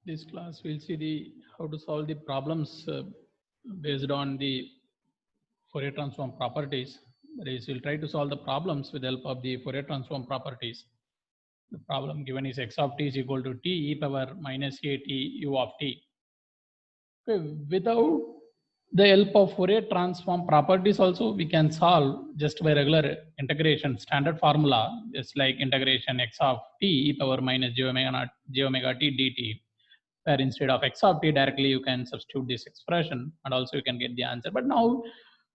This class we'll see the how to solve the problems based on the Fourier transform properties. That is, we'll try to solve the problems with the help of the Fourier transform properties. The problem given is x of t is equal to t e power minus a t u of t. Okay, without the help of Fourier transform properties also we can solve just by regular integration standard formula, just like integration x of t e power minus j omega naught j omega t dt, where instead of x of t directly you can substitute this expression and also you can get the answer. But now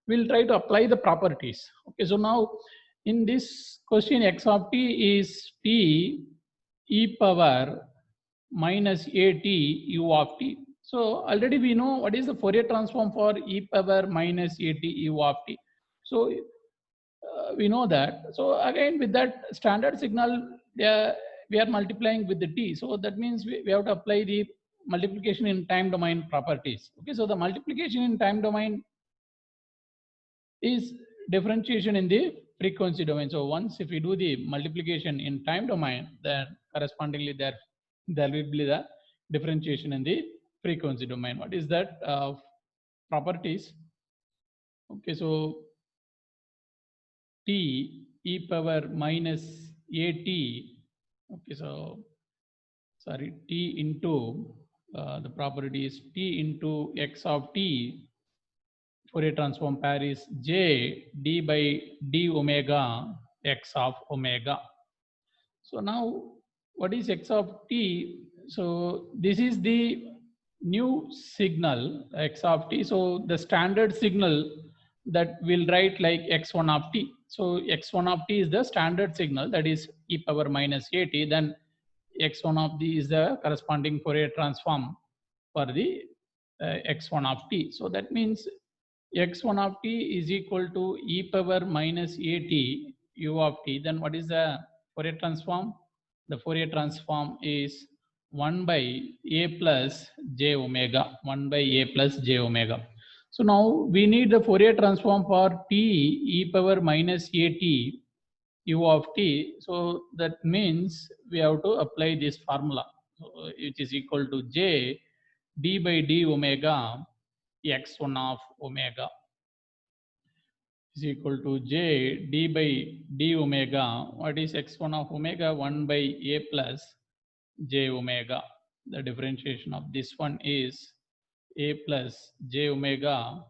we'll try to apply the properties. Okay, so now in this question x of t is t e power minus a t u of t. So already we know what is the Fourier transform for e power minus a t u of t. So we know that. So again with that standard signal, we are multiplying with the t. So that means we have to apply the multiplication in time domain properties. Okay, so the multiplication in time domain is differentiation in the frequency domain. So once if we do the multiplication in time domain, then correspondingly there will be the differentiation in the frequency domain. What is that properties? Okay, so t e power minus a t. Okay, so sorry, t into the property is t into x of t. Fourier transform pair is j d by d omega x of omega. So now what is x of t? So this is the new signal x of t. So the standard signal that we'll write like x1 of t. So x1 of t is the standard signal, that is e power minus a t. Then x1 of t is the corresponding Fourier transform for the x1 of t. So that means x1 of t is equal to e power minus a t u of t. Then what is the Fourier transform? The Fourier transform is 1 by a plus j omega, 1 by a plus j omega. So now we need the Fourier transform for t e power minus a t u of t. So that means we have to apply this formula, which is equal to j d by d omega x1 of omega is equal to j d by d omega. What is x1 of omega? 1 by a plus j omega. The differentiation of this one is a plus j omega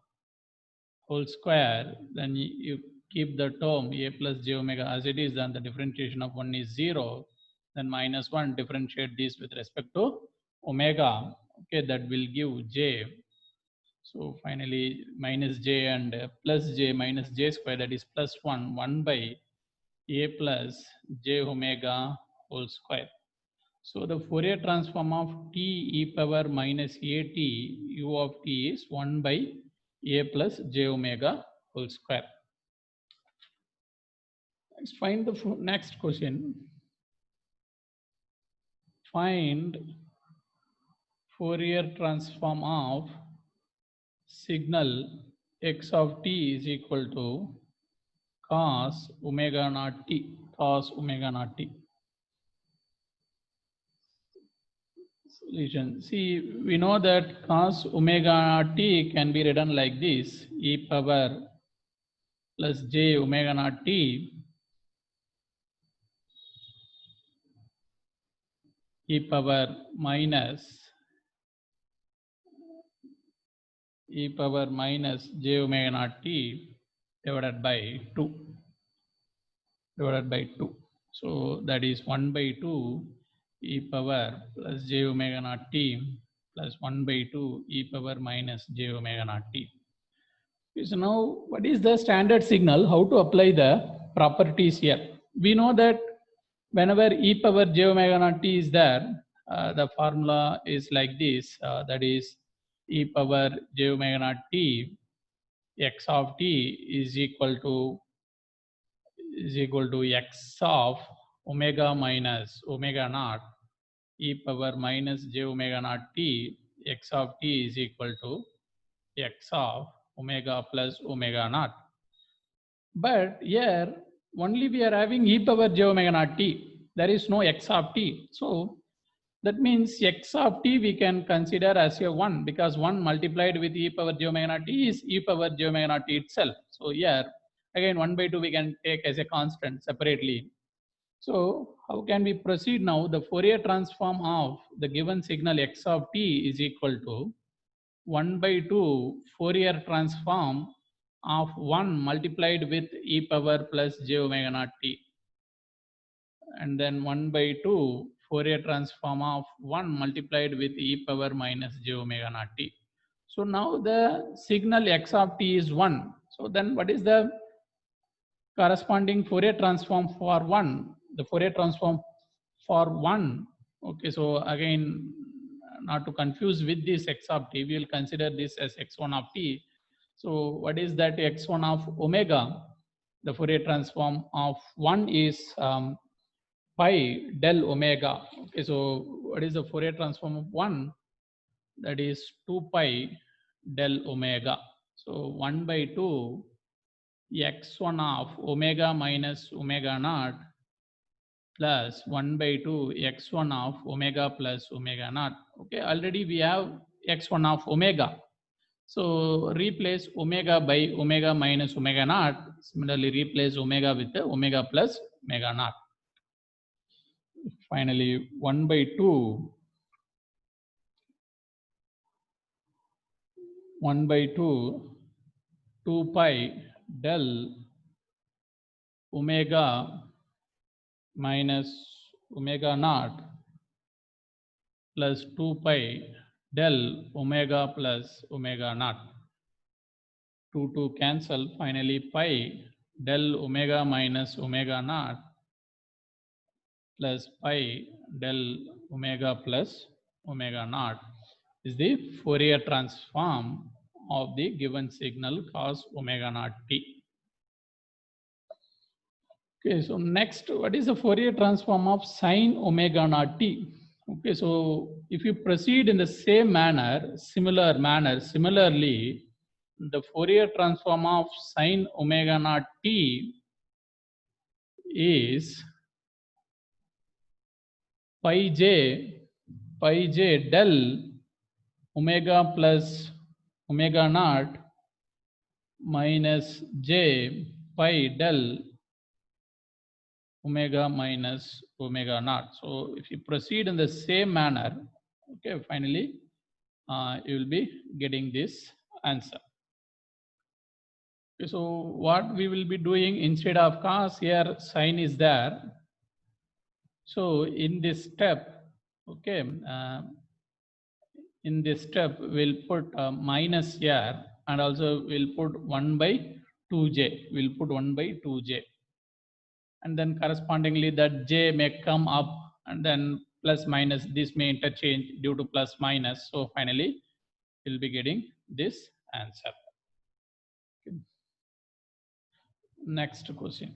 whole square. Then you keep the term a plus j omega as it is, then the differentiation of 1 is 0. Then minus 1, differentiate this with respect to omega. Okay, that will give j. So finally minus j and plus j minus j square, that is plus 1, 1 by a plus j omega whole square. So the Fourier transform of t e power minus a t u of t is 1 by a plus j omega whole square. Let's find the next question. Find Fourier transform of signal x of t is equal to cos omega naught t, cos omega naught t. Solution. See, we know that cos omega t can be written like this: e power plus j omega naught t e power minus j omega naught t divided by 2. So that is 1 by 2 e power plus j omega naught t plus 1 by 2 e power minus j omega naught t. So now what is the standard signal? How to apply the properties here? We know that whenever e power j omega naught t is there, the formula is like this, that is e power j omega naught t x of t is equal to x of omega minus omega naught e power minus j omega naught t. X of t is equal to x of omega plus omega naught. But here only we are having e power j omega naught t. There is no x of t. So That means x of t we can consider as a 1 because 1 multiplied with e power j omega naught t is e power j omega naught t itself. So here again 1 by 2 we can take as a constant separately. So how can we proceed now? The Fourier transform of the given signal x of t is equal to 1 by 2 Fourier transform of 1 multiplied with e power plus j omega naught t, and then 1 by 2 Fourier transform of 1 multiplied with e power minus j omega naught t. So now the signal x of t is 1. So then what is the corresponding Fourier transform for 1? The Fourier transform for 1, okay, so again, not to confuse with this x of t, we will consider this as x1 of t. So what is that x1 of omega? The Fourier transform of 1 is pi del omega. Okay, so what is the Fourier transform of 1? That is 2 pi del omega. So 1 by 2 x1 of omega minus omega naught plus 1 by 2 x1 of omega plus omega naught. Okay, already we have x1 of omega. So replace omega by omega minus omega naught. Similarly, replace omega with the omega plus omega naught. Finally, 1 by 2 1 by 2 2 pi del omega minus omega naught plus 2 pi del omega plus omega naught. 2 cancel. Finally, pi del omega minus omega naught plus pi del omega plus omega naught is the Fourier transform of the given signal cos omega naught t. Okay, so next, what is the Fourier transform of sine omega naught t? Okay, so if you proceed in the same manner, similarly, the Fourier transform of sine omega naught t is pi j del omega plus omega naught minus j pi del omega minus omega naught. So if you proceed in the same manner, okay, finally you will be getting this answer. Okay, so what we will be doing, instead of cos, here sine is there. So in this step, okay, in this step we'll put minus here, and also we'll put 1 by 2j. We'll put 1 by 2j. And then correspondingly that j may come up, and then plus minus, this may interchange due to plus minus. So finally we'll be getting this answer. Okay. Next question.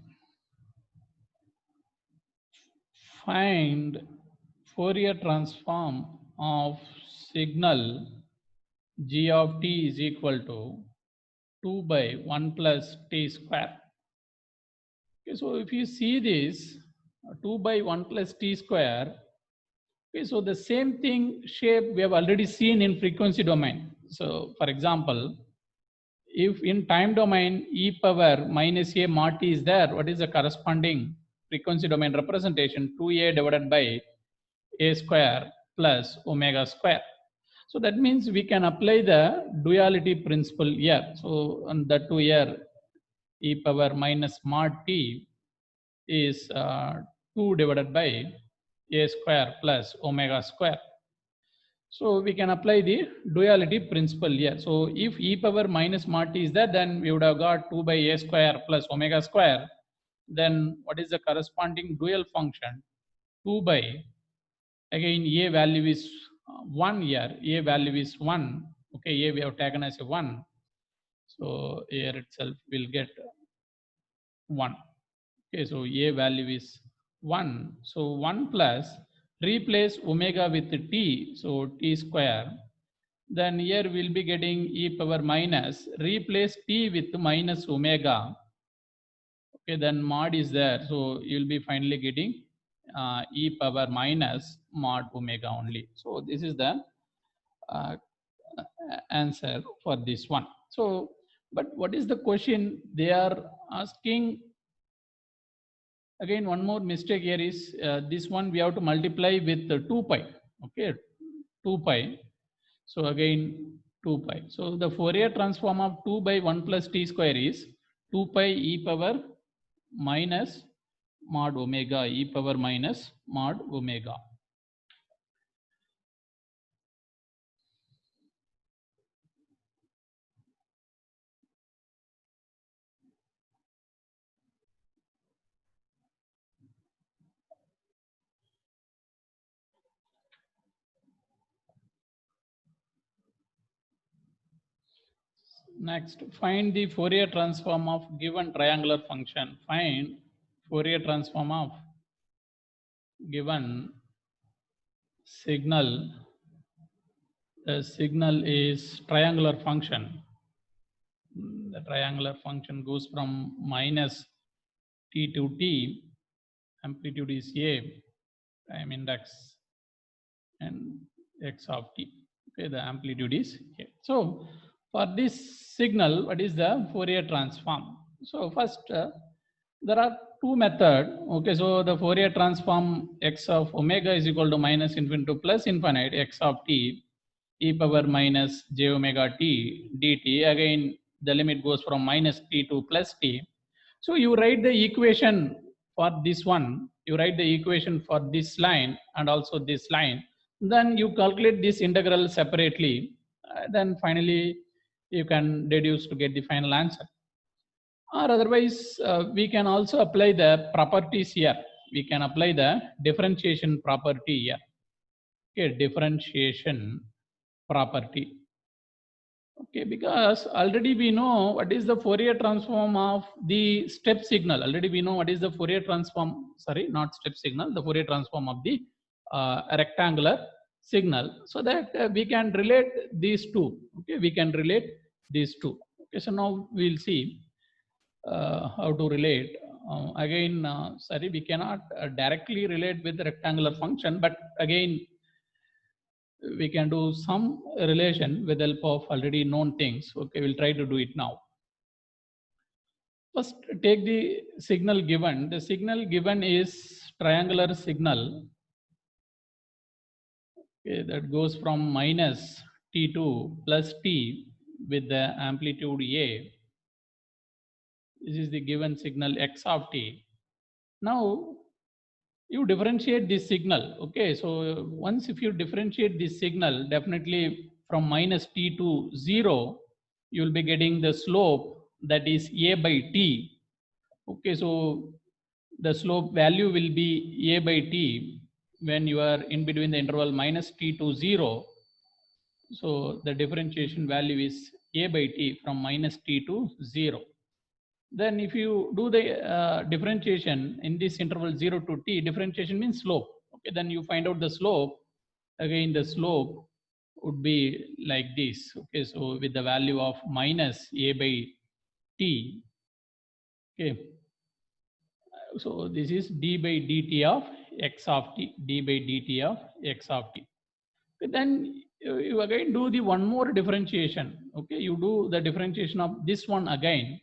Find Fourier transform of signal g of t is equal to 2 by 1 plus t square. Okay, so if you see this 2 by 1 plus t square, okay, so the same thing shape we have already seen in frequency domain. So for example, if in time domain e power minus a mod t is there, what is the corresponding frequency domain representation? 2a divided by a square plus omega square. So that means we can apply the duality principle here. So on the 2 here, e power minus mod t is 2 divided by a square plus omega square. So we can apply the duality principle here. So if e power minus mod t is there, then we would have got 2 by a square plus omega square. Then what is the corresponding dual function? 2 by, again a value is 1 here, a value is 1. Okay, a we have taken as a 1. So here itself will get 1. Okay, so a value is 1. So 1 plus, replace omega with t, so t square. Then here we'll be getting e power minus, replace t with minus omega. Okay, then mod is there, so you'll be finally getting e power minus mod omega only. So this is the answer for this one. So, but what is the question they are asking? Again, one more mistake here is this one we have to multiply with 2 pi. Okay, 2 pi. So again 2 pi. So the Fourier transform of 2 by 1 plus t square is 2 pi e power minus mod omega, e power minus mod omega. Next, find the Fourier transform of given triangular function. Find Fourier transform of given signal. The signal is triangular function. The triangular function goes from minus t to t. Amplitude is a, time index, and x of t. Okay, the amplitude is a. So for this signal, what is the Fourier transform? So first, there are two methods. Okay, so the Fourier transform x of omega is equal to minus infinity to plus infinite x of t e power minus j omega t dt. Again, the limit goes from minus t to plus t. So you write the equation for this one. You write the equation for this line and also this line. Then you calculate this integral separately. Then finally, you can deduce to get the final answer. Or otherwise, we can also apply the properties here. We can apply the differentiation property here. Okay, differentiation property. Okay, because already we know what is the Fourier transform of the step signal. Already we know what is the Fourier transform, sorry, not step signal, the Fourier transform of the rectangular signal. So that we can relate these two. Okay, we can relate these two. Okay, so now we'll see how to relate. Again, sorry, we cannot directly relate with the rectangular function, but again, we can do some relation with the help of already known things. Okay, we'll try to do it now. First, take the signal given. The signal given is triangular signal. Okay, that goes from minus t to plus t with the amplitude a. This is the given signal x of t. Now, you differentiate this signal. Okay, so once if you differentiate this signal, definitely from minus t to 0, you will be getting the slope that is a by t. Okay, so the slope value will be a by t when you are in between the interval minus t to 0. So the differentiation value is a by t from minus t to 0. Then if you do the differentiation in this interval 0 to t, differentiation means slope. Okay, then you find out the slope. Again, the slope would be like this. Okay, so with the value of minus a by t. Okay, so this is d by dt of x of t, d by dt of x of t. Okay, then you again do the one more differentiation. Okay, you do the differentiation of this one again.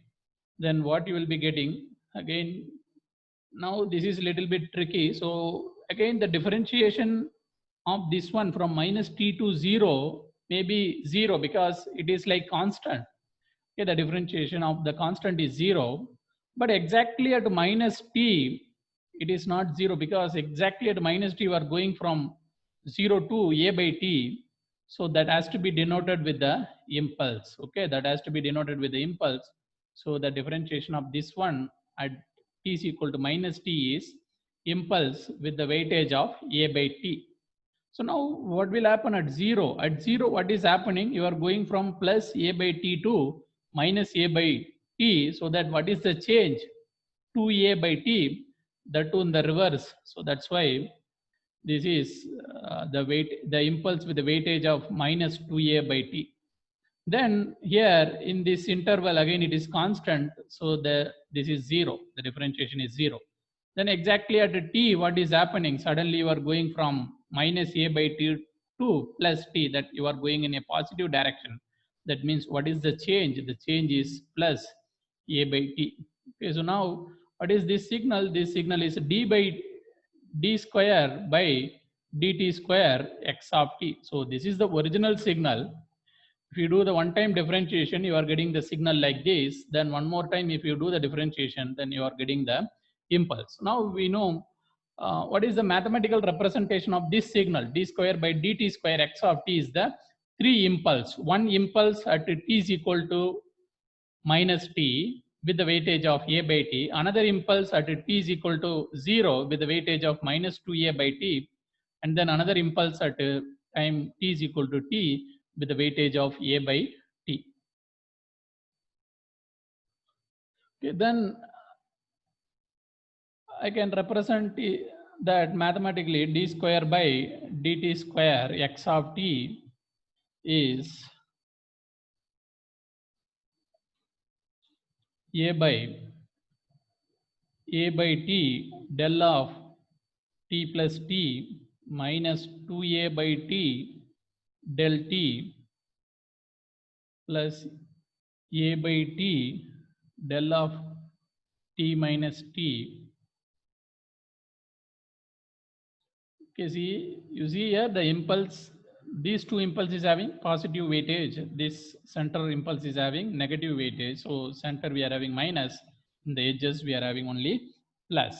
Then what you will be getting again, now this is a little bit tricky. So again, the differentiation of this one from minus t to 0 may be 0 because it is like constant. Okay, the differentiation of the constant is 0, but exactly at minus t it is not 0 because exactly at minus t you are going from 0 to a by t. So that has to be denoted with the impulse. Okay, that has to be denoted with the impulse. So the differentiation of this one at t is equal to minus t is impulse with the weightage of a by t. So now what will happen at 0? At 0, what is happening? You are going from plus a by t to minus a by t. So that what is the change? 2a by t, that too in the reverse. So that's why this is the impulse with the weightage of minus 2a by t. Then here in this interval again it is constant, so this is 0. The differentiation is 0. Then exactly at t, what is happening? Suddenly you are going from minus a by t to plus t, that you are going in a positive direction. That means what is the change? The change is plus a by t. Okay, so now what is this signal? This signal is d by d square by dt square x of t. So this is the original signal. If you do the one time differentiation, you are getting the signal like this. Then one more time, if you do the differentiation, then you are getting the impulse. Now we know what is the mathematical representation of this signal. D square by dt square x of t is the three impulse. One impulse at t is equal to minus t with the weightage of a by t. Another impulse at t is equal to 0 with the weightage of minus 2a by t. And then another impulse at time t is equal to t with the weightage of a by t. Okay, then I can represent that mathematically d square by dt square x of t is a by t del of t plus t minus 2a by t del t plus a by t del of t minus t. Okay, see, you see here the impulse, these two impulses having positive weightage. This center impulse is having negative weightage. So center we are having minus, in the edges we are having only plus.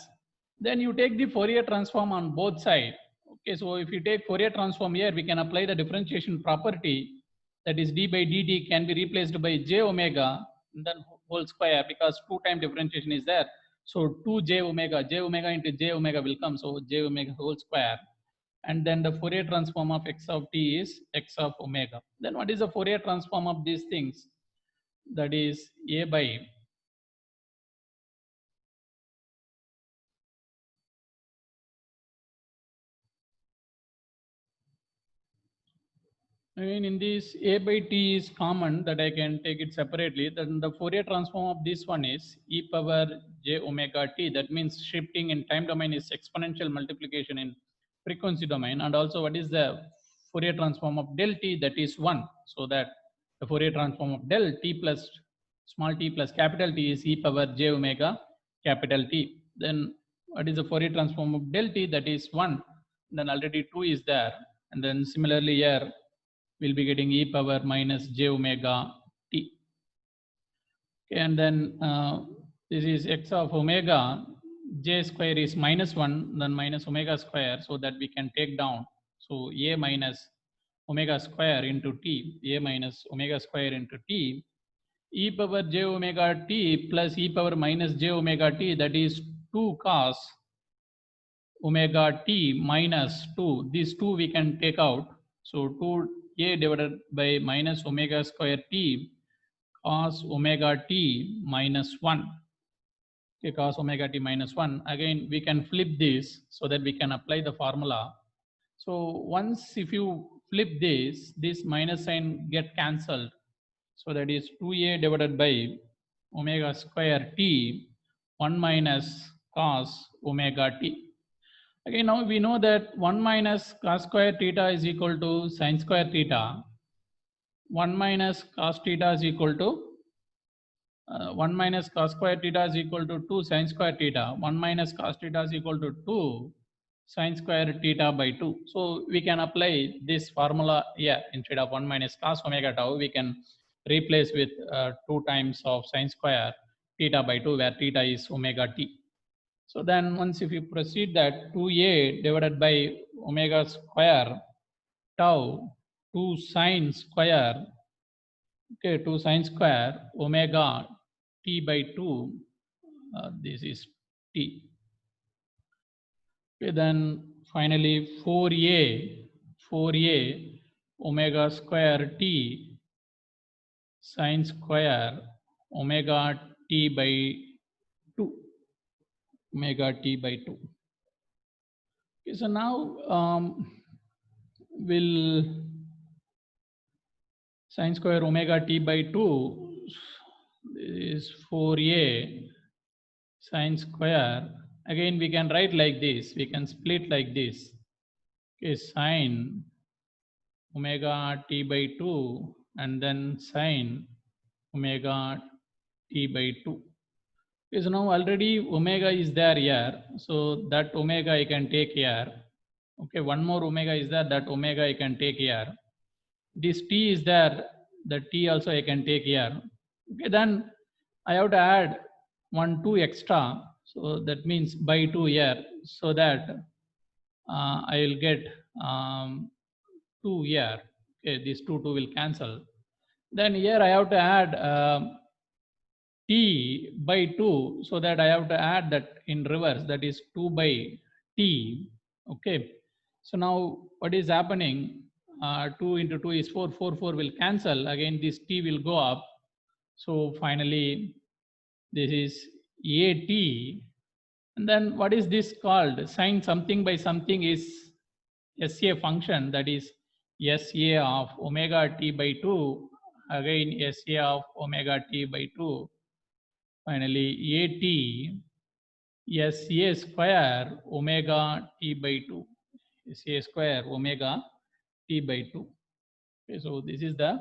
Then you take the Fourier transform on both sides. Okay, so if you take Fourier transform here, we can apply the differentiation property, that is d by dt can be replaced by j omega, then whole square, because two time differentiation is there. So 2j omega into j omega will come. So j omega whole square. And then the Fourier transform of x of t is x of omega. Then what is the Fourier transform of these things? That is a by in this a by t is common, that I can take it separately. Then the Fourier transform of this one is e power j omega t. That means shifting in time domain is exponential multiplication in frequency domain. And also what is the Fourier transform of del t? That is 1. So that the Fourier transform of del t plus small t plus capital T is e power j omega capital T. Then what is the Fourier transform of del t? That is 1. Then already 2 is there. And then similarly here we'll be getting e power minus j omega t. Okay, and then this is x of omega, j square is minus 1, then minus omega square, so that we can take down. So a minus omega square into t, a minus omega square into t, e power j omega t plus e power minus j omega t, that is 2 cos omega t minus 2. These 2 we can take out. So 2a divided by minus omega square t cos omega t minus 1. Okay, cos omega t minus 1. Again, we can flip this so that we can apply the formula. So once if you flip this minus sign get cancelled. So that is 2a divided by omega square t 1 minus cos omega t. Okay, now we know that 1 minus cos square theta is equal to sin square theta. 1 minus cos theta is equal to 1 minus cos square theta is equal to 2 sin square theta. 1 minus cos theta is equal to 2 sin square theta by 2. So we can apply this formula here. Instead of 1 minus cos omega tau, we can replace with 2 times of sin square theta by 2, where theta is omega t. So then once if you proceed that 2a divided by omega square tau 2 sine square, okay, 2 sine square omega t by 2, this is t. Okay, then finally 4a omega square t sine square omega t by 2, omega t by 2. Okay, so now will sine square omega t by 2 is 4a sine square again we can write like this, we can split like this. Okay, sine omega t by 2 and then sine omega t by 2. Okay, so now already omega is there here, so that omega I can take here. Okay, one more omega is there, that omega I can take here. This t is there, the t also I can take here. Okay, then I have to add 1 2 extra, so that means by 2 here, so that I will get 2 here. Okay, these 2 will cancel. Then here I have to add t by 2, so that I have to add that in reverse, that is 2 by t. Okay, so now what is happening? 2 into 2 is 4, 4, 4 will cancel. Again, this t will go up. So finally, this is at. And then what is this called? Sine something by something is SA function, that is SA of omega t by 2. Again, SA of omega t by 2. Finally, at SA square omega t by 2. SA square omega t by 2. Okay, so this is the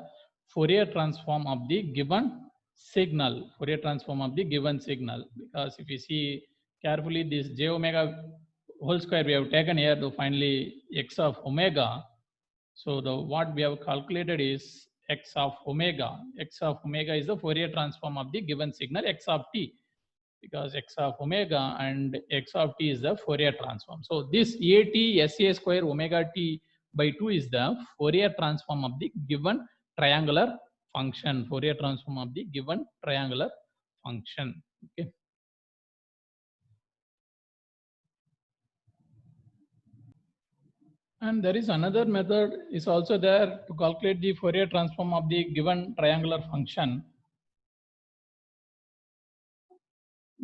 Fourier transform of the given signal. Fourier transform of the given signal. Because if you see carefully, this j omega whole square we have taken here to finally x of omega. So the what we have calculated is x of omega. X of omega is the Fourier transform of the given signal x of t, because x of omega and x of t is the Fourier transform. So this at SA square omega t by 2 is the Fourier transform of the given triangular function. Fourier transform of the given triangular function. Okay. And there is another method is also there to calculate the Fourier transform of the given triangular function.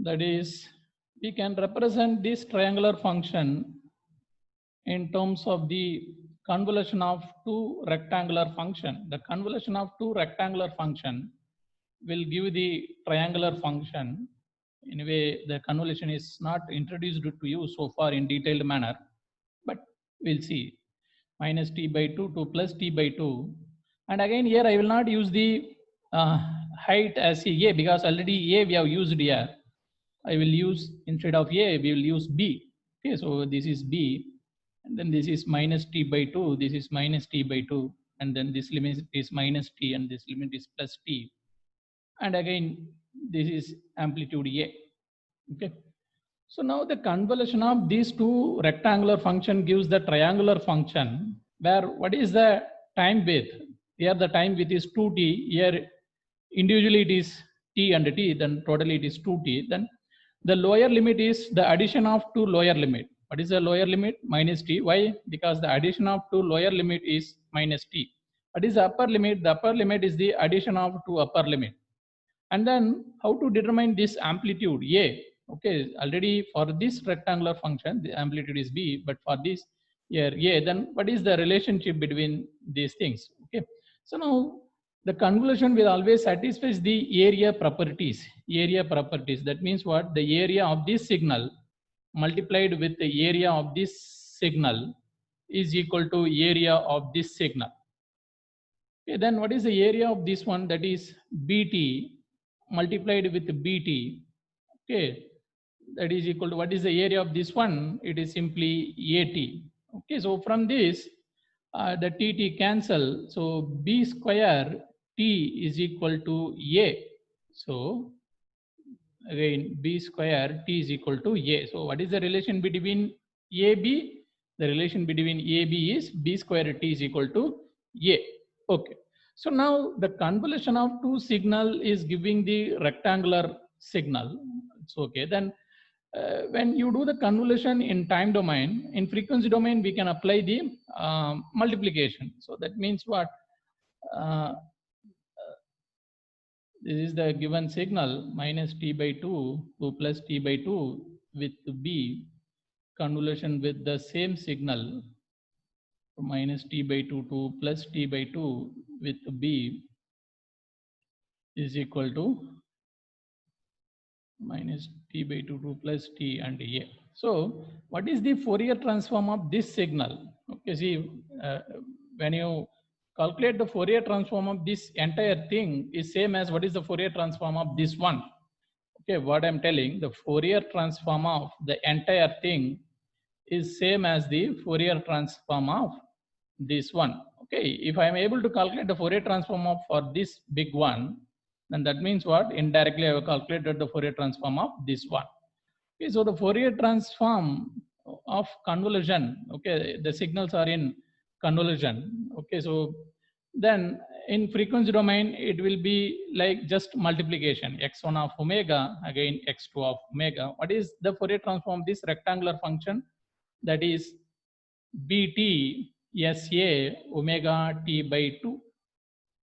That is, we can represent this triangular function in terms of the convolution of two rectangular function. The convolution of two rectangular function will give the triangular function. Anyway, the convolution is not introduced to you so far in detailed manner, but we'll see. Minus t by 2 to plus t by 2. And again here I will not use the height as a, because already a we have used here. I will use, instead of a, we will use b. Okay, so this is b. And then this is minus t by 2, this is minus t by 2, and then this limit is minus t and this limit is plus t. And again, this is amplitude A. Okay. So now the convolution of these two rectangular function gives the triangular function, where what is the time width? Here the time width is 2t, here individually it is t and t, then totally it is 2t. Then the lower limit is the addition of two lower limit. What is the lower limit? Minus t. Why? Because the addition of two lower limit is minus t. What is the upper limit? The upper limit is the addition of two upper limit. And then how to determine this amplitude A? Okay, already for this rectangular function, the amplitude is B, but for this here A, then what is the relationship between these things? Okay, so now the convolution will always satisfy the area properties. Area properties, that means what? The area of this signal multiplied with the area of this signal is equal to area of this signal. Okay, then what is the area of this one? That is BT multiplied with BT. Okay, that is equal to what is the area of this one? It is simply AT. Okay, so from this, the TT cancel. So B square T is equal to A. So again, B square T is equal to A. So what is the relation between AB? The relation between AB is B square T is equal to A. Okay. So now the convolution of two signal is giving the rectangular signal. It's okay. Then when you do the convolution in time domain, in frequency domain, we can apply the multiplication. So that means what? This is the given signal minus t by 2 to plus t by 2 with B convolution with the same signal minus t by 2 to plus t by 2 with B is equal to minus t by 2 plus t and a. So what is the Fourier transform of this signal? Okay, see, when you calculate the Fourier transform of this entire thing is same as what is the Fourier transform of this one. Okay, what I'm telling, the Fourier transform of the entire thing is same as the Fourier transform of this one. Okay, if I am able to calculate the Fourier transform of for this big one, then that means what? Indirectly I have calculated the Fourier transform of this one. Okay, so the Fourier transform of convolution, okay, the signals are in convolution. Okay, so then in frequency domain, it will be like just multiplication, x1 of omega, again x2 of omega. What is the Fourier transform of this rectangular function? That is bt sa omega t by 2.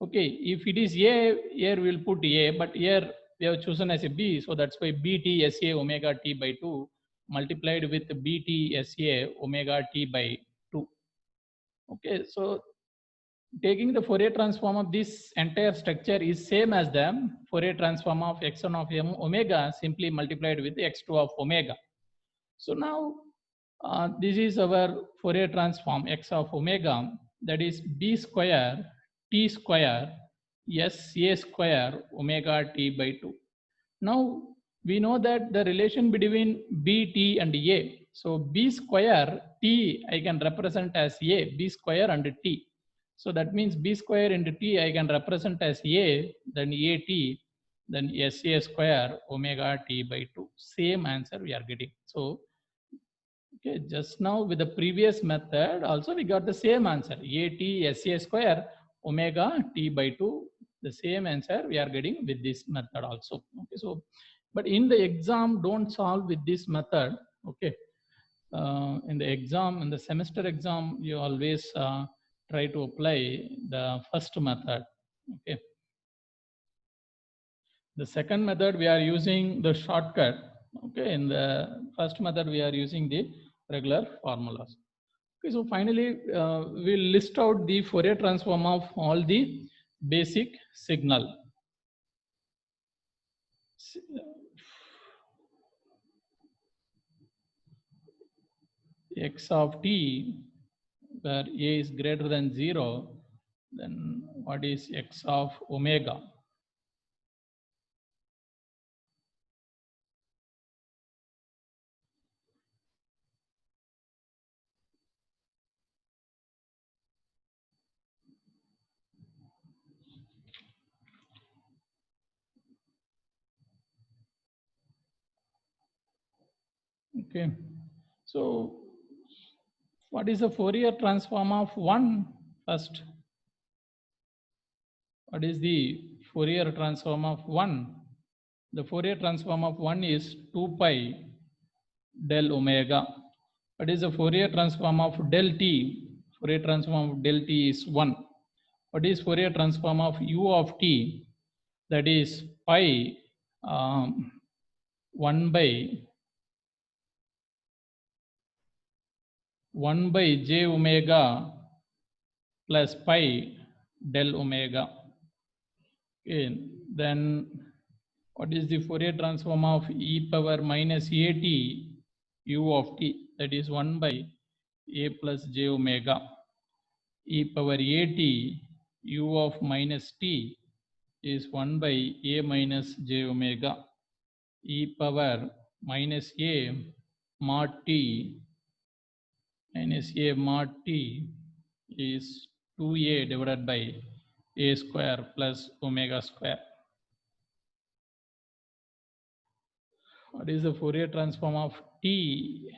Okay, if it is a, here we will put a, but here we have chosen as a b, so that's why bt sa omega t by 2 multiplied with bt sa omega t by 2. Okay, so taking the Fourier transform of this entire structure is same as the Fourier transform of x1 of omega simply multiplied with x2 of omega. So now this is our Fourier transform x of omega, that is b square t square sa square omega t by 2. Now we know that the relation between b, t and a. So b square t I can represent as a, b square and t. So that means b square into t I can represent as a, then at, then sa square omega t by 2. Same answer we are getting. So okay, just now with the previous method also we got the same answer, at sa square omega t by 2. The same answer we are getting with this method also. Okay, so but in the exam don't solve with this method. Okay, in the exam, in the semester exam, you always try to apply the first method. Okay, the second method we are using the shortcut. Okay, in the first method we are using the regular formulas. Okay, so finally we'll list out the Fourier transform of all the basic signal. X of t, where a is greater than 0, then what is x of omega? Okay, so what is the Fourier transform of 1 first? What is the Fourier transform of 1? The Fourier transform of 1 is 2 pi del omega. What is the Fourier transform of del t? Fourier transform of del t is 1. What is Fourier transform of u of t? That is pi 1 by j omega plus pi del omega. Okay, then what is the Fourier transform of e power minus at u of t? That is 1 by a plus j omega. E power at u of minus t is 1 by a minus j omega. E power minus a mod t minus a mod t is 2a divided by a square plus omega square. What is the Fourier transform of t?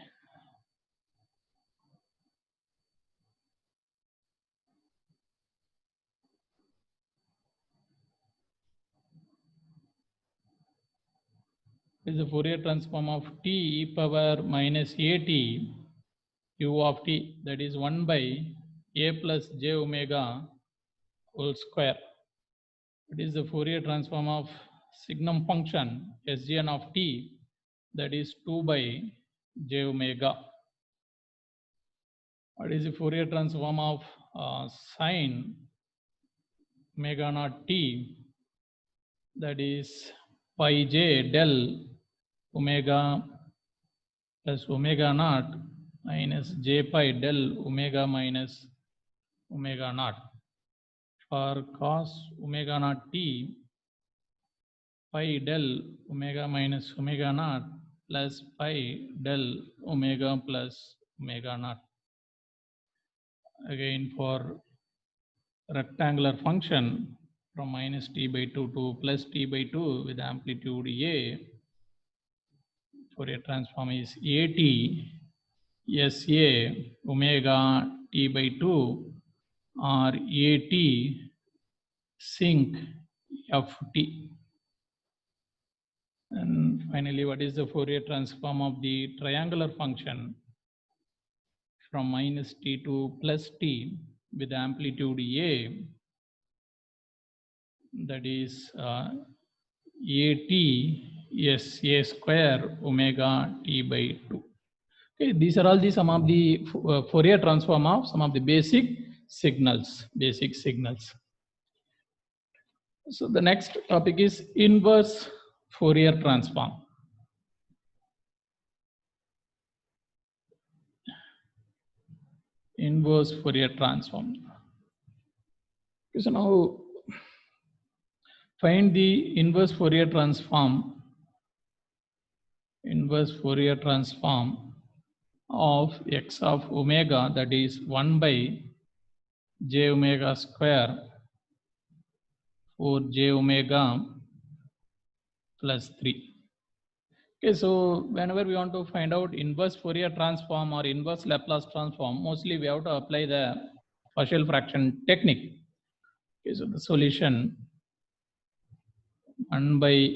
Is the Fourier transform of t e power minus at u of t, that is 1 by a plus j omega whole square. It is the Fourier transform of signum function Sgn of t, that is 2 by j omega. What is the Fourier transform of sine omega naught t, that is pi j del omega plus omega naught minus j pi del omega minus omega naught. For cos omega naught t, pi del omega minus omega naught plus pi del omega plus omega naught. Again, for rectangular function from minus t by 2 to plus t by 2 with amplitude a, Fourier transform is at sa omega t by 2 or at sinc ft. And finally, what is the Fourier transform of the triangular function from minus t to plus t with amplitude a, that is at sa square omega t by 2. Okay, these are all the some of the Fourier transform of some of the basic signals. So the next topic is inverse Fourier transform. Inverse Fourier transform. Okay, so now find the inverse Fourier transform. Inverse Fourier transform of x of omega, that is 1 by j omega square for j omega plus 3. Okay, so whenever we want to find out inverse Fourier transform or inverse Laplace transform, mostly we have to apply the partial fraction technique. Okay, so the solution 1 by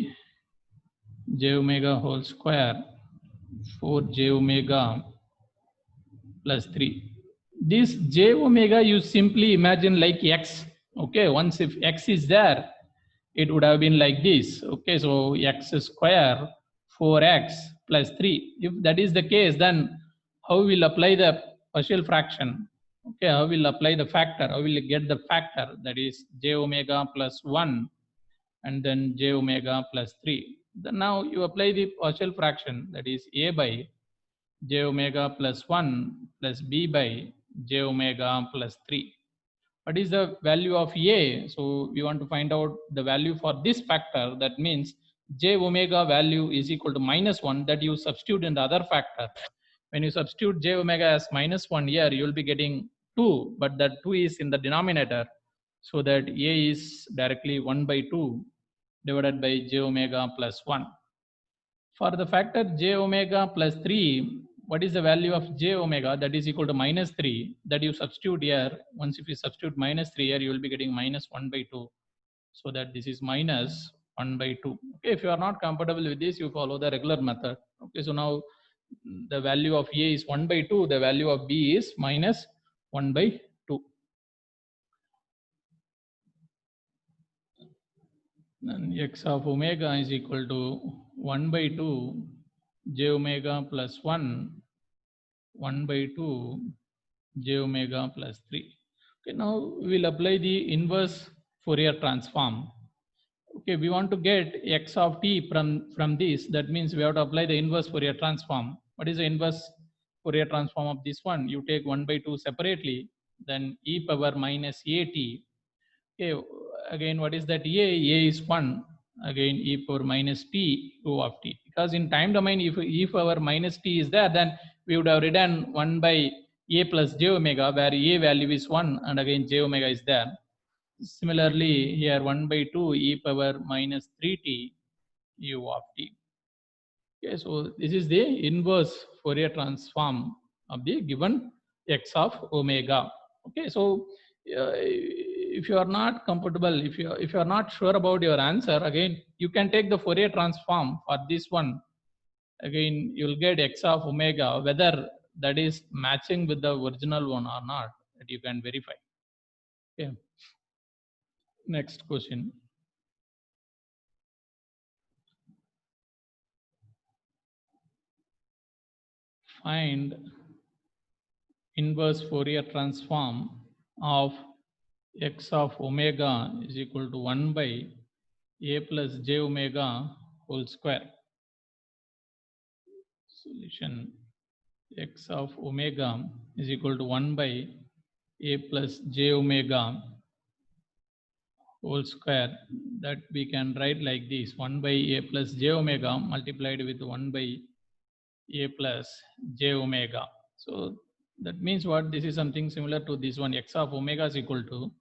j omega whole square for j omega plus 3. This j omega you simply imagine like x. Okay, once if x is there, it would have been like this. Okay, so x square 4x plus 3. If that is the case, then how will apply the partial fraction? Okay, how will apply the factor? How will get the factor, that is j omega plus 1 and then j omega plus 3. Then now you apply the partial fraction, that is a by j omega plus 1 plus b by j omega plus 3. What is the value of a? So we want to find out the value for this factor. That means j omega value is equal to minus 1, that you substitute in the other factor. When you substitute j omega as minus 1 here, you will be getting 2, but that 2 is in the denominator. So that a is directly 1 by 2 divided by j omega plus 1. For the factor j omega plus 3, what is the value of j omega? That is equal to minus 3, that you substitute here. Once if you substitute minus 3 here, you will be getting minus 1 by 2. So that this is minus 1 by 2. Okay, if you are not comfortable with this, you follow the regular method. Okay, so now the value of a is 1 by 2, the value of b is minus 1 by 2. Then x of omega is equal to 1 by 2 j omega plus 1 by 2 j omega plus 3. Okay, now we will apply the inverse Fourier transform. Okay, we want to get x of t from this. That means we have to apply the inverse Fourier transform. What is the inverse Fourier transform of this one? You take 1 by 2 separately, then e power minus at. Okay, again, what is that a? A is 1. Again, e power minus t, 2 of t. Because in time domain, if e power minus t is there, then we would have written 1 by a plus j omega, where a value is 1 and again j omega is there. Similarly, here 1 by 2 e power minus 3t u of t. Okay, so this is the inverse Fourier transform of the given x of omega. Okay, so if you are not comfortable, if you are not sure about your answer, again you can take the Fourier transform for this one. Again, you will get x of omega, whether that is matching with the original one or not, that you can verify. Okay. Next question. Find inverse Fourier transform of x of omega is equal to 1 by a plus j omega whole square. solution x of omega is equal to 1 by a plus j omega whole square, that we can write like this: 1 by a plus j omega multiplied with 1 by a plus j omega. So that means what? This is something similar to this one. X of omega is equal to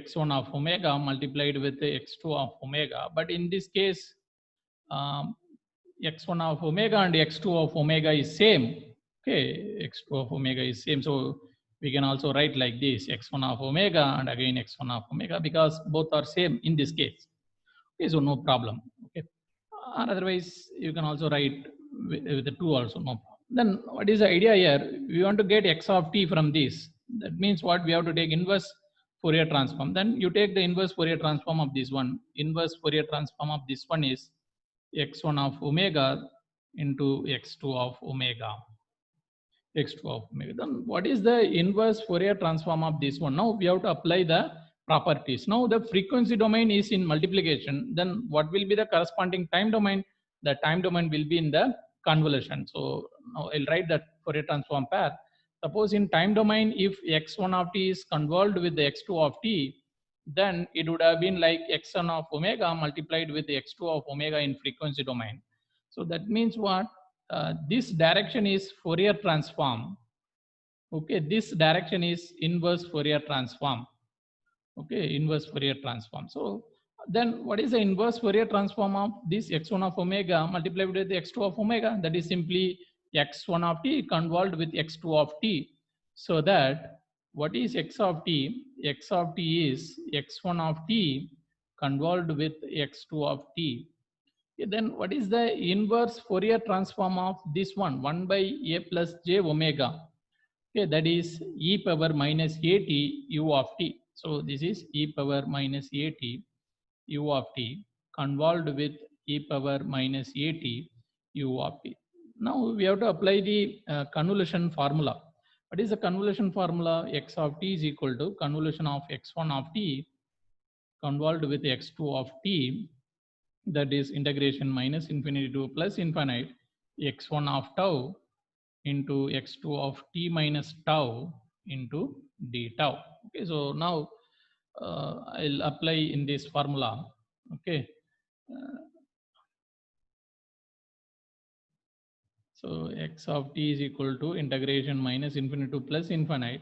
x1 of omega multiplied with x2 of omega. But in this case, x1 of omega and x2 of omega is same. Okay, x2 of omega is same. So we can also write like this: x1 of omega and again x1 of omega, because both are same in this case. Okay, so no problem. Okay, or otherwise you can also write with the 2 also, no problem. Then what is the idea here? We want to get x of t from this. That means what? We have to take inverse Fourier transform. Then you take the inverse Fourier transform of this one. Inverse Fourier transform of this one is x1 of omega into x2 of omega. X2 of omega. Then what is the inverse Fourier transform of this one? Now we have to apply the properties. Now the frequency domain is in multiplication. Then what will be the corresponding time domain? The time domain will be in the convolution. So now I'll write that Fourier transform pair. Suppose in time domain, if x1 of t is convolved with the x2 of t, then it would have been like x1 of omega multiplied with the x2 of omega in frequency domain. So that means what? This direction is Fourier transform. Okay, this direction is inverse Fourier transform. Okay, inverse Fourier transform. So then what is the inverse Fourier transform of this x1 of omega multiplied with the x2 of omega? That is simply x1 of t convolved with x2 of t. So that what is x of t? X of t is x1 of t convolved with x2 of t. Okay, then what is the inverse Fourier transform of this one? 1 by a plus j omega. Okay, that is e power minus at u of t. So this is e power minus at u of t convolved with e power minus at u of t. Now we have to apply the convolution formula. What is the convolution formula? X of t is equal to convolution of x1 of t convolved with x2 of t, that is integration minus infinity to plus infinite x1 of tau into x2 of t minus tau into d tau. Okay, so now I'll apply in this formula. Okay, so x of t is equal to integration minus infinity to plus infinite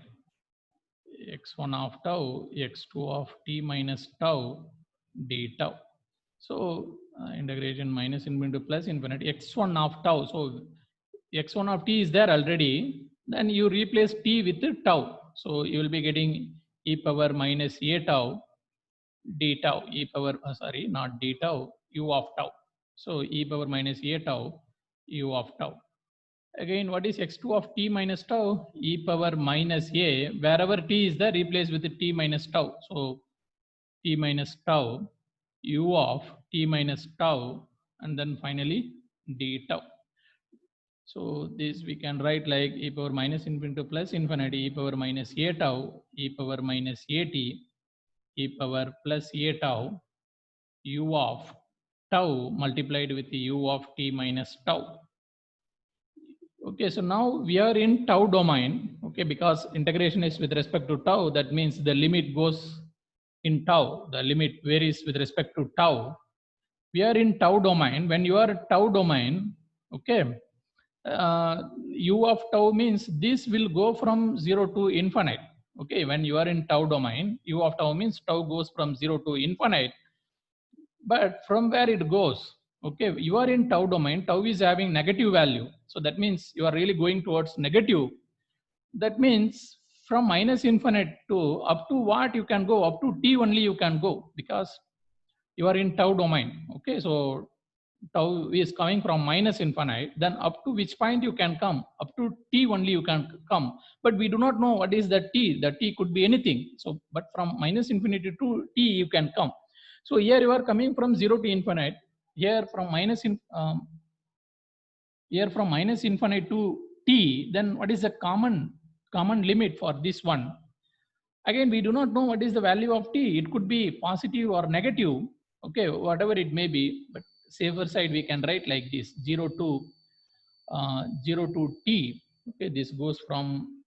x1 of tau x2 of t minus tau d tau. So integration minus infinity to plus infinite x1 of tau. So x1 of t is there already. Then you replace t with tau. So you will be getting e power minus a tau d tau, e power, sorry, not d tau, u of tau. So e power minus a tau u of tau. Again, what is x2 of t minus tau? E power minus a. Wherever t is there, replace with t minus tau. So t minus tau u of t minus tau, and then finally d tau. So this we can write like e power minus infinity to plus infinity e power minus a tau e power minus at e power plus a tau u of tau multiplied with the u of t minus tau. Okay, so now we are in tau domain. Okay, because integration is with respect to tau, that means the limit goes in tau. The limit varies with respect to tau. We are in tau domain. When you are tau domain, okay, u of tau means this will go from 0 to infinite. Okay, when you are in tau domain, u of tau means tau goes from 0 to infinite. But from where it goes? Okay, you are in tau domain, tau is having negative value. So that means you are really going towards negative. That means from minus infinite to up to what you can go? Up to t only you can go, because you are in tau domain. Okay, so tau is coming from minus infinite, then up to which point you can come? Up to t only you can come. But we do not know what is the t. The t could be anything. So, but from minus infinity to t you can come. So here you are coming from 0 to infinite. Here from minus infinite to t. Then what is the common limit for this one? Again, we do not know what is the value of t. It could be positive or negative. Okay, whatever it may be. But safer side we can write like this: 0 to 0 to t. Okay, this goes from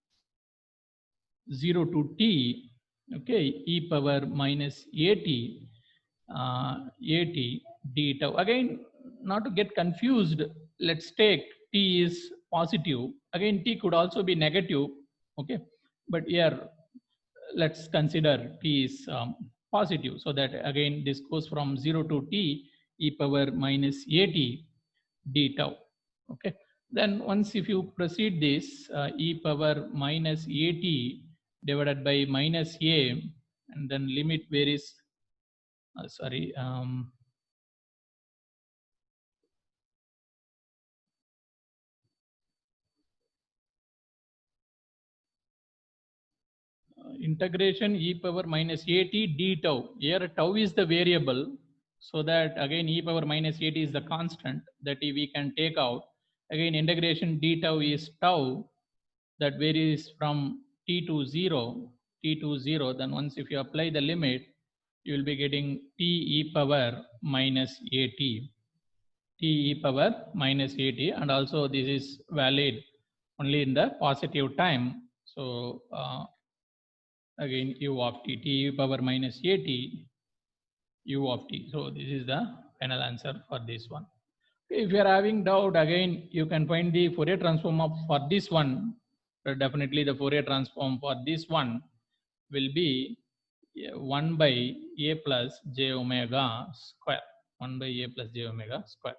0 to t. Okay, e power minus at at d tau. Again, not to get confused, let's take t is positive. Again, t could also be negative. Okay, but here let's consider t is positive. So that again, this goes from 0 to t e power minus at d tau. Okay, then once if you proceed this e power minus at divided by minus a, and then limit varies, integration e power minus at d tau. Here tau is the variable, so that again e power minus at is the constant that we can take out. Again, integration d tau is tau, that varies from t to 0, t to 0. Then once if you apply the limit, you will be getting t e power minus at, t e power minus at, and also this is valid only in the positive time. So again u of t, t e power minus at u of t. So this is the final answer for this one. If you are having doubt, again you can find the Fourier transform of for this one. Definitely the Fourier transform for this one will be 1 by a plus j omega square. 1 by a plus j omega square.